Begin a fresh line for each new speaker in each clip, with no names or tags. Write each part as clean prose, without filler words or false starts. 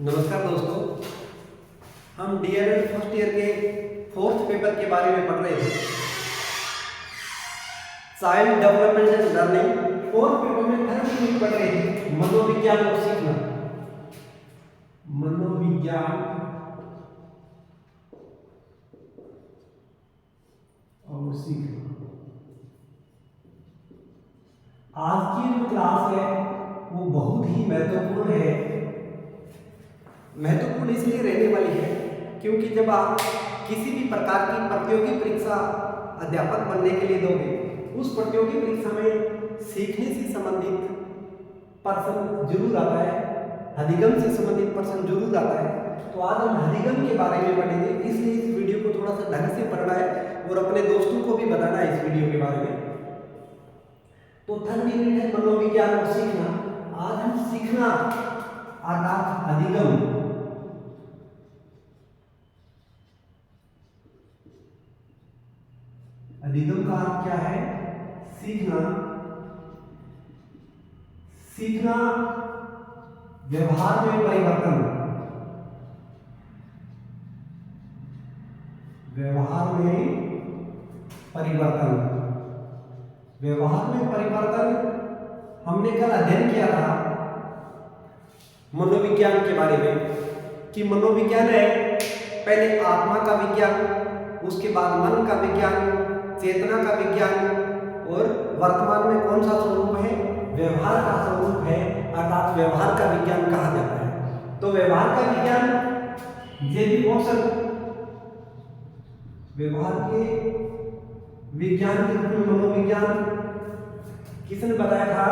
नमस्कार दोस्तों, हम डीएलएड फर्स्ट ईयर के फोर्थ पेपर के बारे में पढ़ रहे थे। Child development and learning fourth paper में थर्ड यूनिट पढ़ रहे थे, मनोविज्ञान और सीखना। मनोविज्ञान और सीखना। आज की जो क्लास है वो बहुत ही महत्वपूर्ण है। महत्वपूर्ण इसलिए रहने वाली है क्योंकि जब आप किसी भी प्रकार की प्रतियोगी परीक्षा अध्यापक बनने के लिए दोगे, उस प्रतियोगी परीक्षा में सीखने से संबंधित प्रश्न जरूर आता है, अधिगम से संबंधित प्रश्न जरूर आता है। तो आज हम अधिगम के बारे में पढ़ेंगे, इसलिए इस वीडियो को थोड़ा सा ढंग से पढ़ना है और अपने दोस्तों को भी बताना है इस वीडियो के बारे में। तो थर्ड यूनिट है मनोविज्ञान और सीखना। आज हम सीखना अर्थात अधिगम, अधिगम का अर्थ क्या है? सीखना। सीखना व्यवहार में परिवर्तन, व्यवहार में परिवर्तन। व्यवहार में परिवर्तन हमने कल अध्ययन किया था मनोविज्ञान के बारे में कि मनोविज्ञान है पहले आत्मा का विज्ञान, उसके बाद मन का विज्ञान, चेतना का विज्ञान और वर्तमान में कौन सा स्वरूप है? व्यवहार का स्वरूप है, अर्थात व्यवहार का विज्ञान कहा जाता है। तो व्यवहार का विज्ञान जेबी वॉटसन व्यवहार के विज्ञान के रूप में मनोविज्ञान किसने बताया था?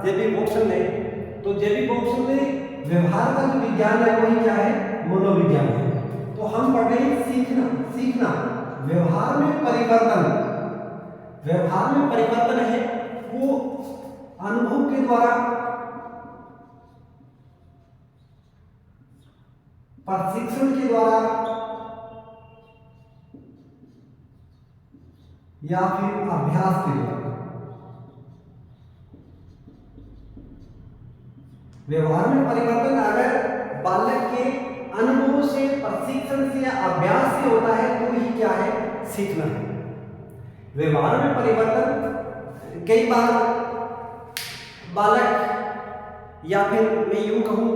जेबी वॉटसन ने। तो जेबी वॉटसन ने व्यवहार का जो विज्ञान है वही क्या है? मनोविज्ञान है। तो हम पढ़ रहे हैं सीखना। सीखना व्यवहार में परिवर्तन। व्यवहार में परिवर्तन है वो अनुभव के द्वारा, प्रशिक्षण के द्वारा या फिर अभ्यास के द्वारा। व्यवहार में परिवर्तन अगर बालक के अनुभव से, प्रशिक्षण से या अभ्यास से होता है तो ही क्या है? सीखना है। व्यवहार में परिवर्तन कई बार बालक या फिर मैं यूं कहूं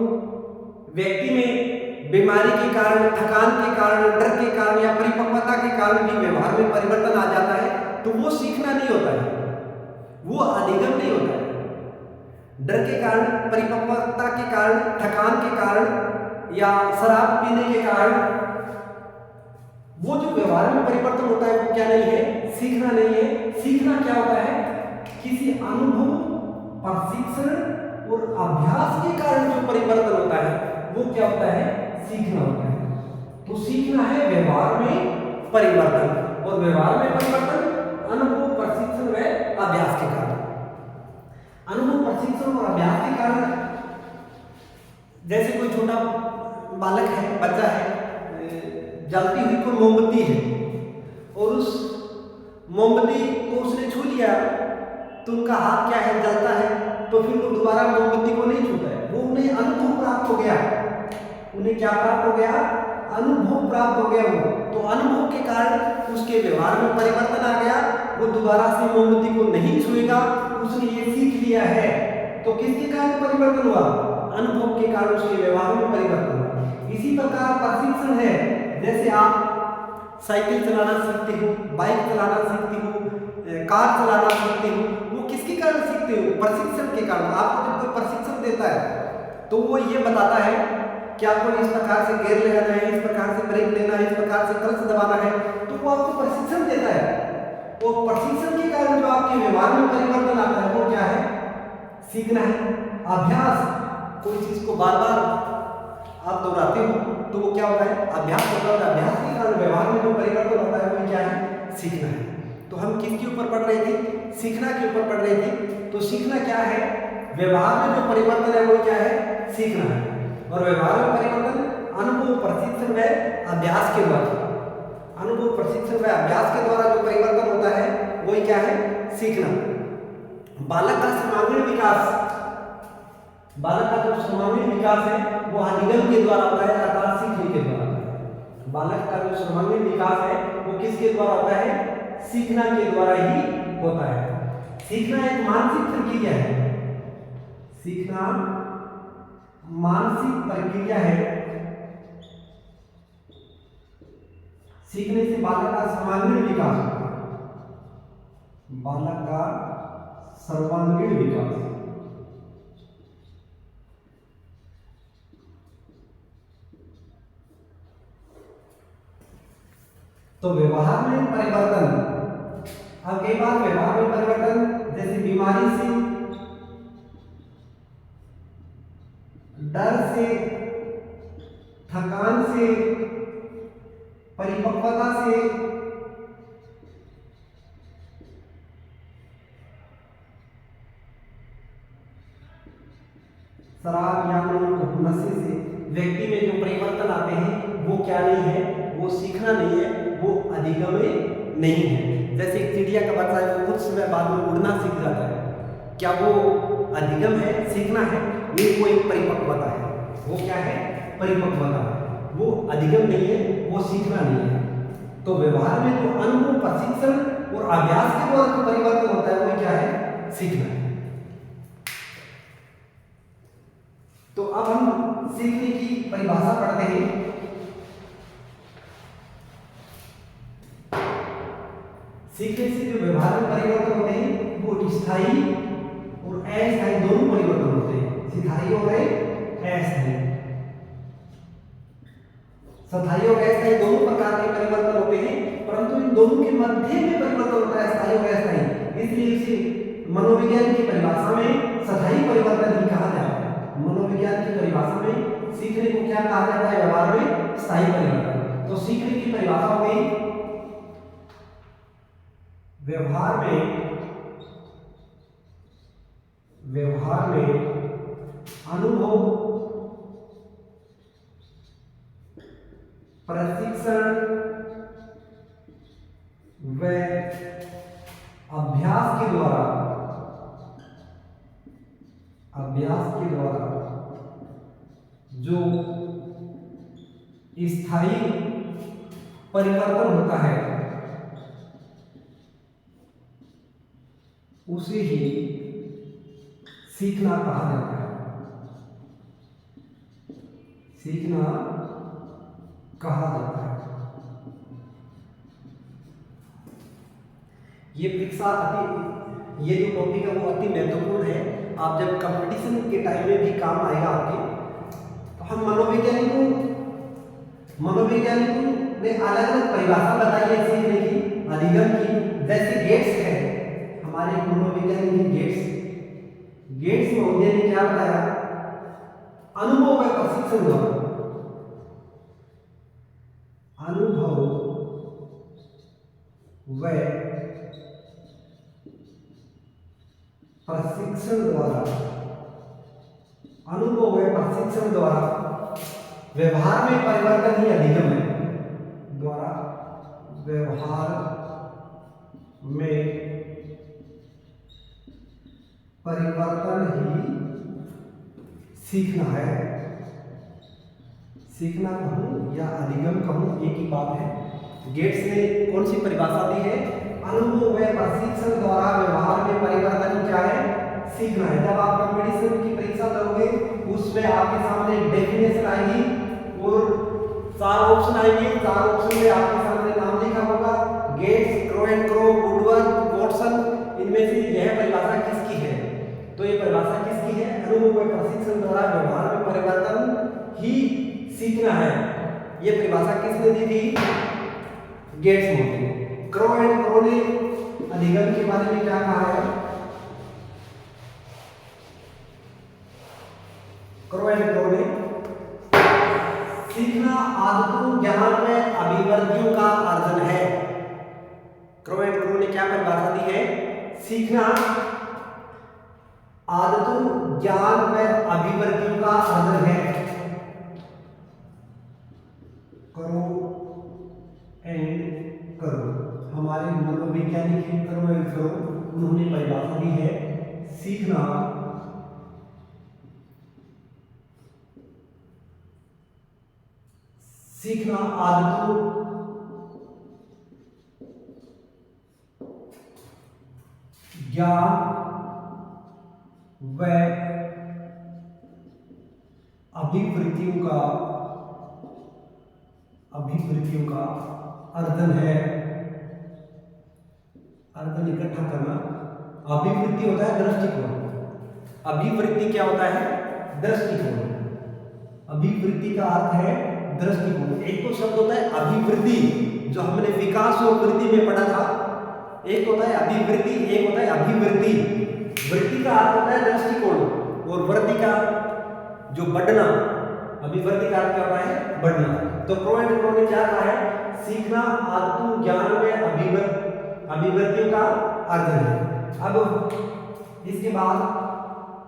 व्यक्ति में बीमारी के कारण, थकान के कारण, डर के कारण या परिपक्वता के कारण भी व्यवहार में परिवर्तन आ जाता है, तो वो सीखना नहीं होता है, वो अधिगम नहीं होता है। डर के कारण, परिपक्वता के कारण, थकान के कारण या शराब पीने के कारण वो जो व्यवहार में परिवर्तन होता है वो क्या नहीं है? सीखना नहीं है। सीखना क्या होता है? किसी अनुभव, प्रशिक्षण और अभ्यास के कारण जो परिवर्तन होता है वो क्या होता है? सीखना होता है। तो सीखना है व्यवहार में परिवर्तन, और व्यवहार में परिवर्तन अनुभव, प्रशिक्षण व अभ्यास के कारण। अनुभव, प्रशिक्षण और अभ्यास के कारण जैसे कोई छोटा बालक है, बच्चा है, जलती हुई कोई मोमबत्ती है और उस मोमबत्ती को उसने छू लिया तो उनका हाथ क्या है? जलता है। तो फिर वो दोबारा मोमबत्ती को नहीं छूता है, वो उन्हें अनुभव प्राप्त हो गया। उन्हें क्या प्राप्त हो गया? अनुभव प्राप्त हो गया वो। तो अनुभव के कारण उसके व्यवहार में परिवर्तन आ गया, वो दोबारा से मोमबत्ती को नहीं छुएगा, उसने ये सीख लिया है। तो किसके कारण परिवर्तन हुआ? अनुभव के कारण उसके व्यवहार में परिवर्तन हुआ। इसी प्रकार प्रशिक्षण है, जैसे आप साइकिल चलाना सीखते हो, बाइक चलाना सीखते हो, कार चलाना सीखते हो, वो किसके कारण सीखते हो? प्रशिक्षण के कारण। आपको जब कोई प्रशिक्षण देता है तो वो ये बताता है कि आपको इस प्रकार से गियर लगाना है, इस प्रकार से ब्रेक लेना है, इस प्रकार से क्लच दबाना है, तो वो आपको प्रशिक्षण देता है। वो प्रशिक्षण के कारण जो आपके व्यवहार में परिवर्तन आता है वो क्या है? सीखना है। अभ्यास, कोई चीज को बार बार आप दोहराते हो तो वो क्या होता है? अभ्यास होता है। अभ्यास के कारण व्यवहार में जो परिवर्तन होता है वो क्या है? सीखना है। तो हम किसके ऊपर पढ़ रहे थे? सीखना के ऊपर पढ़ रहे थे। तो सीखना क्या है? व्यवहार में जो परिवर्तन है वो क्या है? सीखना है। और व्यवहार में परिवर्तन अनुभव, प्रशिक्षण व अभ्यास के द्वारा, अनुभव, प्रशिक्षण व अभ्यास के द्वारा जो परिवर्तन होता है वही क्या है? सीखना। बालक का सर्वांगीण विकास, बालक का जो सर्वांगीण विकास है वो अधिगम के द्वारा होता है, अर्थात सीखने के द्वारा होता है। बालक का जो सर्वांगीण विकास है वो किसके द्वारा होता है? सीखना के द्वारा ही होता है। सीखना एक मानसिक प्रक्रिया है, सीखना मानसिक प्रक्रिया है। सीखने से बालक का सर्वांगीण विकास होता है, बालक का सर्वांगीण विकास। तो व्यवहार में परिवर्तन, अब कई बार व्यवहार में परिवर्तन जैसे बीमारी से, डर से, थकान से, परिपक्वता से, शराब या नशे से व्यक्ति में जो परिवर्तन आते हैं वो क्या नहीं है? वो सीखना नहीं है, वो अधिगम नहीं है। जैसे एक चिड़िया का बच्चा है वो कुछ समय बाद में उड़ना सीख जाता है, क्या वो अधिगम है? सीखना है? नहीं, वो एक परिपक्वता है। वो क्या है? परिपक्वता है, वो अधिगम नहीं है, वो सीखना नहीं है। तो व्यवहार में जो अनुभव, प्रशिक्षण और अभ्यास के द्वारा जो परिवर्तन होता है वो क्या है? सीखना है। तो अब हम सीखने की परिभाषा पढ़ते हैं। सीखने से जो व्यवहार में परिवर्तन होते हैं वो स्थायी और अस्थायी दोनों परिवर्तन होते हैं। स्थायी और अस्थायी, स्थायी और अस्थायी दोनों प्रकार के परिवर्तन होते हैं, परंतु इन दोनों के मध्य में परिवर्तन होता है, स्थायी और अस्थायी। इसलिए इसे मनोविज्ञान की परिभाषा में स्थायी परिवर्तन ही कहा जाता है। मनोविज्ञान की परिभाषा में सीखने को क्या कहा जाता है? व्यवहार में स्थायी परिवर्तन। तो सीखने की परिभाषा हो गई, व्यवहार में अनुभव, प्रशिक्षण व अभ्यास के द्वारा जो स्थायी परिवर्तन होता है उसे ही सीखना कहा जाता है, सीखना कहा जाता है। ये परीक्षा ये जो टॉपिक है वो अति महत्वपूर्ण है। आप जब कंपटीशन के टाइम में भी काम आएगा आपके। तो हम मनोवैज्ञानिकों ने अलग अलग परिभाषा बताई है सीखने की, अधिगम की। जैसे गेट्स है, हमारे मनोवैज्ञानिक गेट्स महोदय ने क्या बताया? अनुभव व प्रशिक्षण द्वारा, अनुभव व प्रशिक्षण द्वारा, अनुभव व प्रशिक्षण द्वारा व्यवहार में परिवर्तन ही अधिगम है, द्वारा व्यवहार में परिवर्तन ही सीखना है। सीखना कहूं या अधिगम कहूं एक ही बात है। गेट्स ने कौन सी परिभाषा दी है? अनुभव व प्रशिक्षण द्वारा व्यवहार में परिवर्तन क्या है? सीखना है। जब आप कंपटीशन की परीक्षा दोगे उसमें आपके सामने डेफिनेशन आएगी और 4 ऑप्शन आएंगे। 4 ऑप्शन में आपके सामने नाम लिखा होगा, Gates, Crow and Crow, Woodworth, Watson. इनमें से यह परिभाषा किसकी है? तो ये परिभाषा किसकी है? अनुभव व प्रशिक्षण द्वारा व्यवहार में परिवर्तन ही सीखना है। ये परिभाषा किसने दी थी? गेट्स ने। क्रो एंड क्रो ने अधिगम के बारे में क्या कहा है? क्रो एंड क्रो ने सीखना आदतों, ज्ञान में अभिवृद्धियों का अर्जन है। क्रो एंड क्रो ने क्या परिभाषा दी है? सीखना आदतों, ज्ञान व अभिवृद्धियों का अर्जन है। करो एंड करो, हमारे मनोवैज्ञानिक करो एंड करो, उन्होंने परिभाषा दी है सीखना सीखना आदतों, ज्ञान व अभिवृत्तियों का अर्जन है। अर्जन इकट्ठा करना। अभिवृत्ति होता है दृष्टिकोण। अभिवृत्ति क्या होता है? दृष्टिकोण। अभिवृत्ति का अर्थ है दृष्टिकोण। एक तो शब्द होता है अभिवृद्धि, जो हमने विकास और वृद्धि में पढ़ा था। एक होता है अभिवृद्धि, एक होता है अभिवृद्धि। वृद्धि का अर्थ होता है दृष्टिकोण और वृद्धि का जो बढ़ना। अभिवृद्धि का अर्थ क्या होता है? बढ़ना। तो प्रो एंड कॉन ने क्या कहा है? सीखना आदतों, ज्ञान में अभिवृत्तियों का अर्जन है। अब इसके बाद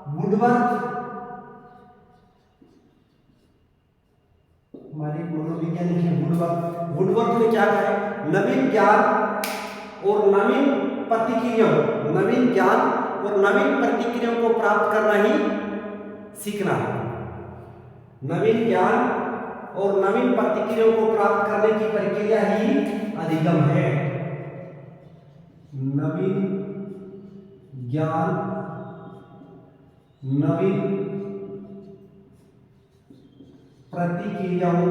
वुडवर्थ, हमारे मनोवैज्ञानिक है वुडवर्थ ने क्या कहा है? नवीन ज्ञान और नवीन प्रतिक्रियाओं को प्राप्त करना ही सीखना है। नवीन ज्ञान और नवीन प्रतिक्रियाओं को प्राप्त करने की प्रक्रिया ही अधिगम है। नवीन ज्ञान, नवीन प्रतिक्रियाओं,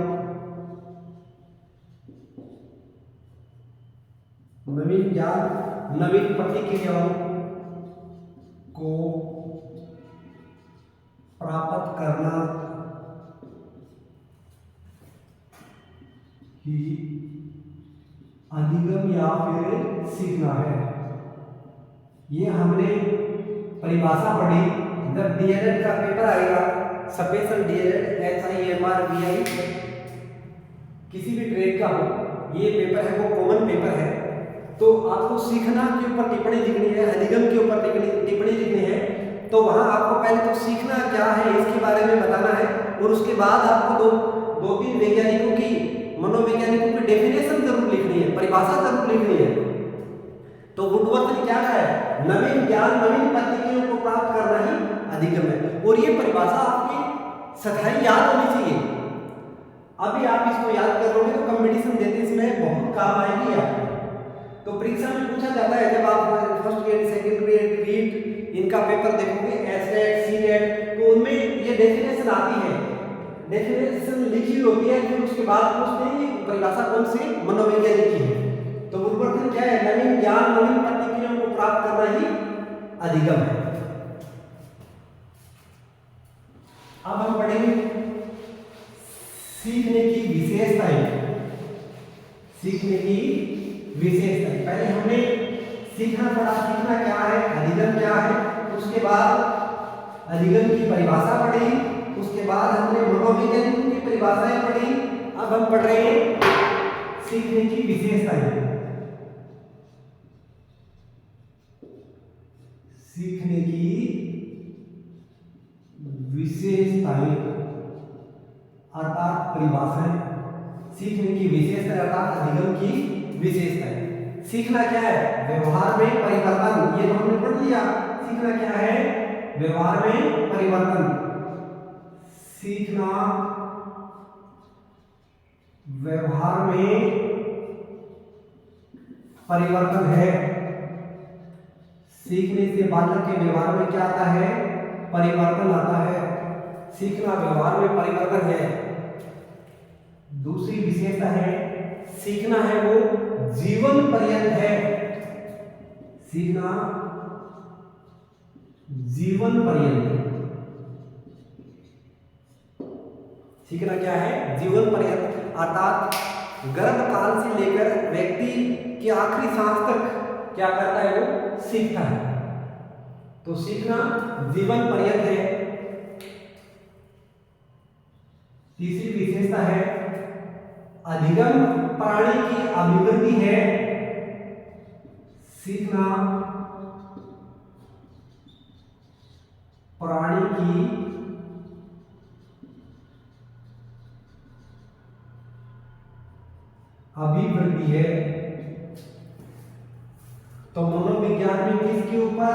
को प्राप्त करना ही अधिगम या फिर सीखना है। ये हमने परिभाषा पढ़ी। जब डीएलएड का पेपर आएगा, स्पेशल डीएलएड HIMR किसी भी ट्रेड का हो, ये पेपर है वो कॉमन पेपर है। तो आपको सीखना के ऊपर टिप्पणी लिखनी है, अधिगम के ऊपर टिप्पणी लिखनी है। तो वहां आपको पहले तो सीखना क्या है इसके बारे में बताना है, और उसके बाद आपको दो तीन मनोवैज्ञानिकों की डेफिनेशन जरूर लिखनी है, परिभाषा जरूर लिखनी है। तो वुडवर्थ ने क्या कहा है? नवीन ज्ञान, नवीन प्रतिक्रियाओं को प्राप्त करना ही अधिगम है। और ये परिभाषा आपकी सच्चाई याद होनी चाहिए। अभी आप इसको याद कर लोगे तो कंपटीशन देते इसमें बहुत काम आएगी आपको। तो परीक्षा में पूछा जाता है, जब आप first grade, second grade, REET इनका पेपर देखोगे, एसनेट, सीनेट, तो उनमें ये डेफिनेशन आती है। डेफिनेशन लिखी होती है, फिर उसके बाद पूछते हैं ये परिभाषा कौन सी मनोवैज्ञानिक की है। तो वुडवर्थ ने क्या है? नवीन ज्ञान, नवीन प्रतिक्रियाओं को प्राप्त करना ही अधिगम है। अब हम पढ़ेंगे सीखने की विशेषताएं। पहले हमने सीखना पढ़ा, सीखना क्या है, अधिगम क्या है। उसके बाद अधिगम की परिभाषा पढ़ी, उसके बाद हमने मनोवैज्ञानिकों की परिभाषाएं पढ़ी। अब हम पढ़ रहे हैं सीखने की विशेषताएं। सीखने की विशेषताएं अर्थात परिभाषाएं। सीखने की विशेषताएं अर्थात अधिगम की विशेषताएं। सीखना क्या है? व्यवहार में परिवर्तन। ये तो हमने पढ़ लिया। सीखना क्या है? व्यवहार में परिवर्तन। सीखना व्यवहार में परिवर्तन है। सीखने से बालक के व्यवहार में क्या आता है? परिवर्तन आता है। सीखना व्यवहार में परिवर्तन है। दूसरी विशेषता है, सीखना है वो जीवन पर्यंत है। सीखना जीवन पर्यंत। सीखना क्या है? जीवन पर्यंत। अर्थात गर्भकाल से लेकर व्यक्ति की आखिरी सांस तक क्या करता है? वो सीखता है। तो सीखना जीवन पर्यंत है। तीसरी विशेषता है, अधिगम प्राणी की अभिवृद्धि है। सीखना प्राणी की अभिवृद्धि है। तो मनोविज्ञान में किसके ऊपर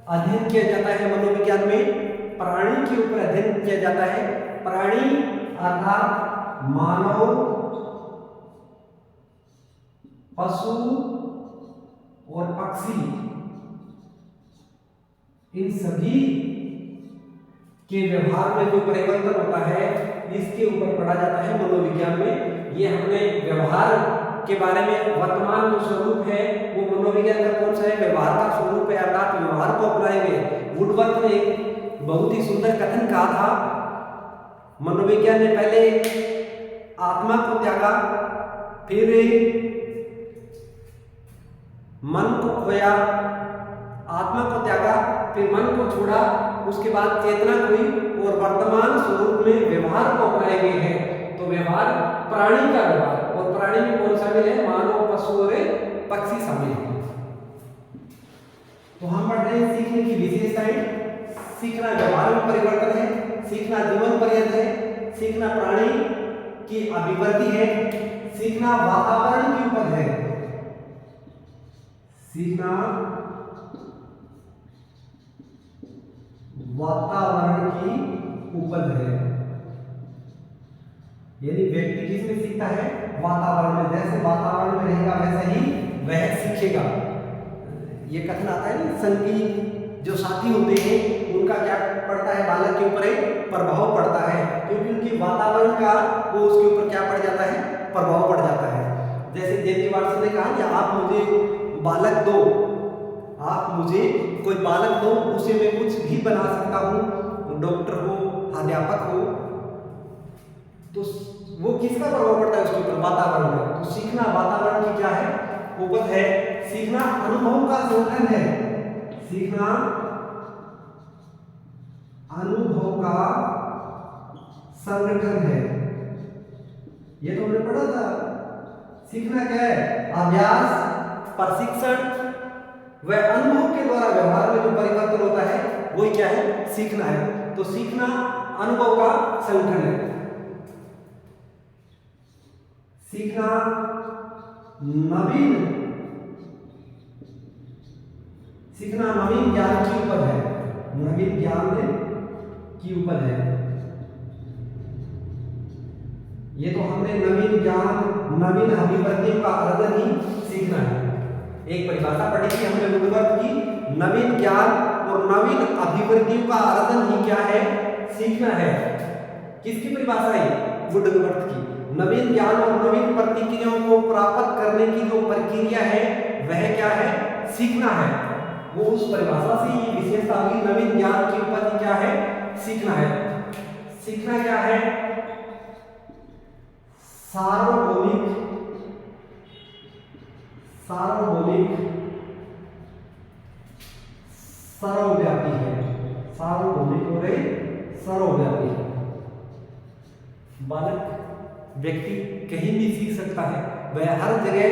अध्ययन किया जाता है? मनोविज्ञान में प्राणी के ऊपर अध्ययन किया जाता है। प्राणी अर्थात मानव, पशु और पक्षी, इन सभी के व्यवहार में जो परिवर्तन होता है इसके ऊपर पढ़ा जाता है मनोविज्ञान में। ये हमने व्यवहार के बारे में, वर्तमान जो स्वरूप है वो मनोविज्ञान का कौन सा है, व्यवहार का स्वरूप है, अर्थात व्यवहार को अपनाएंगे। वुडवर्थ ने एक बहुत ही सुंदर कथन कहा था, मनोविज्ञान ने पहले आत्मा को त्यागा, फिर मन को खोया, आत्मा को त्यागा, फिर मन को छोड़ा, उसके बाद चेतना हुई और वर्तमान स्वरूप में व्यवहार को अपनाए गए हैं। तो व्यवहार प्राणी का व्यवहार, और प्राणी में कौन शामिल है, मानव, पशु और पक्षी शामिल है। तो हम पढ़ रहे हैं सीखने की विशेषताएं। सीखना व्यवहार में परिवर्तन है, सीखना जीवन पर्यंत है, सीखना प्राणी की अभिवृद्धि है, सीखना वातावरण की उपज है, सीखना वातावरण की उपज है। यानी व्यक्ति किसमें सीखता है, वातावरण में। जैसे वातावरण में रहेगा वैसे ही वह सीखेगा। ये कथन आता है ना, संगी जो साथी होते हैं उनका क्या पड़ता है, बालक के ऊपर एक प्रभाव पड़ता है, क्योंकि उनकी वातावरण का वो उसके ऊपर क्या पड़ जाता है, प्रभाव पड़ जाता है। जैसे जेपी वाटसन ने कहा कि आप मुझे बालक दो, आप मुझे कोई बालक दो, उसे मैं कुछ भी बना सकता हूँ, डॉक्टर हो, अध्यापक हो। तो वो किसका प्रभाव पड़ता है उसके ऊपर, वातावरण का। तो सीखना वातावरण की क्या है, उपज है। सीखना अनुभव का संगठन है, सीखना अनुभव का संगठन है। ये तो हमने पढ़ा था। सीखना क्या है, अभ्यास, प्रशिक्षण व अनुभव के द्वारा व्यवहार में जो परिवर्तन होता है वही क्या है, सीखना है। तो सीखना अनुभव का संगठन है। सीखना नवीन, सीखना नवीन ज्ञान की उपज है, नवीन ज्ञान की उपज है। ये तो हमने नवीन ज्ञान, नवीन अभिवृद्धियों का अर्जन ही सीखना है। एक परिभाषा पढ़ी थी हमने वुडवर्थ की, नवीन ज्ञान और नवीन अभिवृद्धियों का अर्जन ही क्या है, सीखना है। किसकी परिभाषा है, वुडवर्थ की। नवीन ज्ञान और नवीन प्रतिक्रियाओं को प्राप्त करने की जो प्रक्रिया है वह क्या है, सीखना है। वो उस परिभाषा से ये विशेषता हुई, नवीन ज्ञान की उपज क्या है, सीखना है। सीखना क्या है, सार्वभौमिक, सार्वभौमिक, सर्वव्यापी है, सार्वभौमिक और सर्वव्यापी है। बालक, व्यक्ति कहीं भी सीख सकता है, वह हर जगह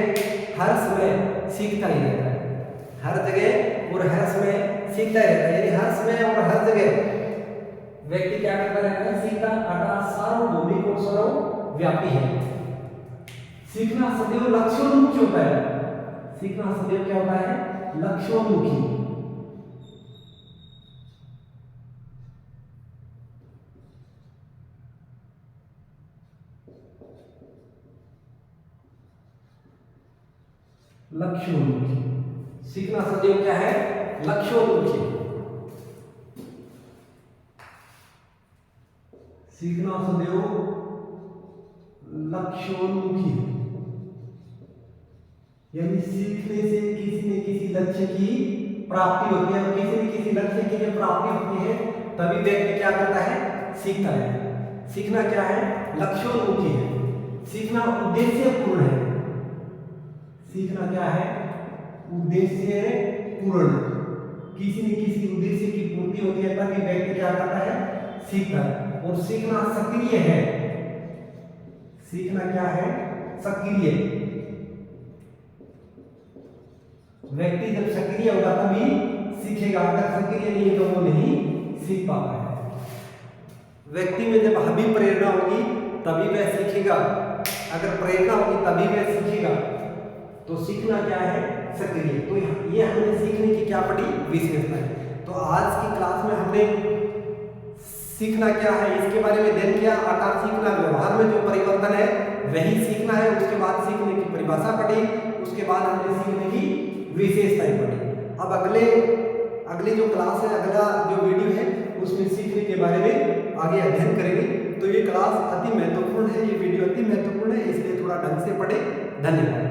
हर समय सीखता ही रहता है, हर जगह और हर समय सीखता ही रहता है। यानी हर समय और हर जगह व्यक्ति क्या करता रहता है, सीखता, अर्थात सार्वभौमिक और सर्वव्यापी है। सीखना सदैव लक्ष्योन्मुखी होता है, सीखना सदैव क्या होता है, लक्ष्योन्मुखी। लक्ष्योन्मुखी, सीखना सदैव क्या है, लक्ष्योन्मुखी। सीखना सदैव लक्ष्योन्मुखी, यानी सीखने से किसी न किसी लक्ष्य की प्राप्ति होती है, और किसी न किसी लक्ष्य की जब प्राप्ति होती है तभी व्यक्ति क्या करता है, सीखता है। सीखना क्या है, लक्ष्योन्मुखी है। सीखना उद्देश्यपूर्ण है, सीखना क्या है, उद्देश्य पूर्ण। किसी न किसी उद्देश्य की पूर्ति होती है तभी व्यक्ति क्या करता है, सीखता है। और सीखना सक्रिय है, सीखना क्या है, सक्रिय। व्यक्ति जब सक्रिय होगा तभी सीखेगा, अगर सक्रिय नहीं है तो वो नहीं सीख पाता है। व्यक्ति में जब अभिप्रेरणा होगी तभी वह सीखेगा, अगर प्रेरणा होगी तभी वह सीखेगा। तो सीखना क्या है, सक्रिय। तो ये हमने सीखने की क्या पढ़ी, विशेषता है। तो आज की क्लास में हमने सीखना क्या है इसके बारे में ध्यान किया, अर्थात सीखना व्यवहार में जो परिवर्तन है वही सीखना है। उसके बाद सीखने की परिभाषा पढ़ी, उसके बाद हमने सीखने की विशेषताएं पढ़ी। अब अगली जो क्लास है, अगला जो वीडियो है उसमें सीखने के बारे में आगे अध्ययन करेंगे। तो ये क्लास अति महत्वपूर्ण है, ये वीडियो अति महत्वपूर्ण है, इसलिए थोड़ा ढंग से पढ़े। धन्यवाद।